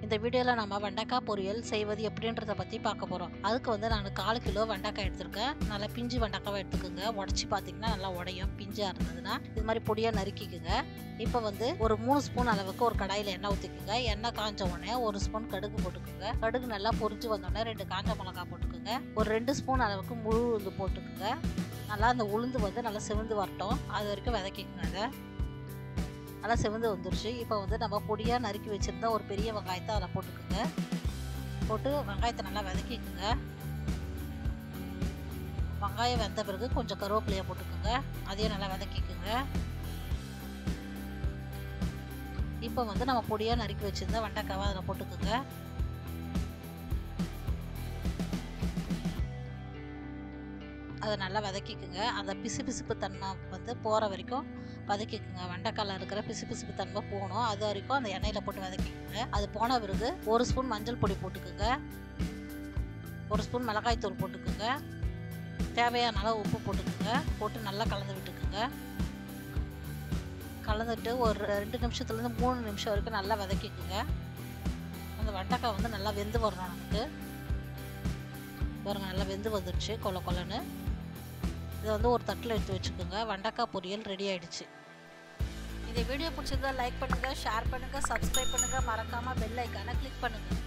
இந்த வீடியோவில் நம்ம வெண்டைக்காய் பொரியல் செய்வது எப்படின்றத பற்றி பார்க்க போகிறோம். அதுக்கு வந்து நான் 1/4 கிலோ வெண்டைக்காய் எடுத்திருக்கேன். நல்லா பிஞ்சு வெண்டைக்காவை எடுத்துக்கோங்க. உடச்சி பார்த்தீங்கன்னா நல்லா உடையும். பிஞ்சாக இருந்ததுன்னா இது மாதிரி பொடியாக நறுக்கிக்குங்க. இப்போ வந்து ஒரு 3 ஸ்பூன் அளவுக்கு ஒரு கடாயில் எண்ணெய் ஊற்றிக்குங்க. எண்ணெய் காஞ்ச உடனே 1 ஸ்பூன் கடுகு போட்டுக்குங்க. கடுகு நல்லா பொரிஞ்சு வந்தோடனே 2 காஞ்ச மிளகாய் போட்டுக்குங்க. ஒரு 2 ஸ்பூன் அளவுக்கு முழு உளுந்து போட்டுக்குங்க. நல்லா அந்த உளுந்து வந்து நல்லா சிவந்து வரட்டும். அது வரைக்கும் வதக்கிக்குங்க. அதை நல்லா சிவந்து வந்துருச்சு. இப்போ வந்து நம்ம பொடியாக நறுக்கி வச்சுருந்தா ஒரு பெரிய வெங்காயத்தை அதில் போட்டுக்குங்க. போட்டு வெங்காயத்தை நல்லா வதக்கிக்குங்க. வெங்காயம் வெந்த பிறகு கொஞ்சம் கருவேப்பிலையை போட்டுக்குங்க. அதையும் நல்லா வதக்கிக்குங்க. இப்போ வந்து நம்ம பொடியாக நறுக்கி வச்சுருந்தா வெண்டைக்காவை அதில் போட்டுக்குங்க. அதை நல்லா வதக்கிக்குங்க. அந்த பிசுபிசுப்பு தன்மை வந்து போகிற வரைக்கும் வதக்கிக்குங்க. வெண்டைக்காயில் இருக்கிற பிசுபிசுப்பு தன்மை போகணும். அது வரைக்கும் அந்த எண்ணெயில் போட்டு வதக்கிக்குங்க. அது போன பிறகு 1 ஸ்பூன் மஞ்சள் பொடி போட்டுக்குங்க. 1 ஸ்பூன் மிளகாய் தூள் போட்டுக்குங்க. தேவையான அளவு உப்பு போட்டுக்குங்க. போட்டு நல்லா கலந்து விட்டுக்குங்க. கலந்துட்டு ஒரு 2 நிமிஷத்துலேருந்து 3 நிமிஷம் வரைக்கும் நல்லா வதக்கிக்குங்க. அந்த வெண்டைக்காய் வந்து நல்லா வெந்து வரணும். நமக்கு பாருங்க நல்லா வெந்து வந்துடுச்சு கொல கொலன்னு. இதை வந்து ஒரு தட்டில் எடுத்து வச்சுக்கோங்க. வெண்டைக்காய் பொரியல் ரெடி ஆகிடுச்சு. இந்த வீடியோ பிடிச்சிருந்தா லைக் பண்ணுங்கள், ஷேர் பண்ணுங்கள், சப்ஸ்கிரைப் பண்ணுங்கள். மறக்காமல் பெல் ஐக்கானை கிளிக் பண்ணுங்கள்.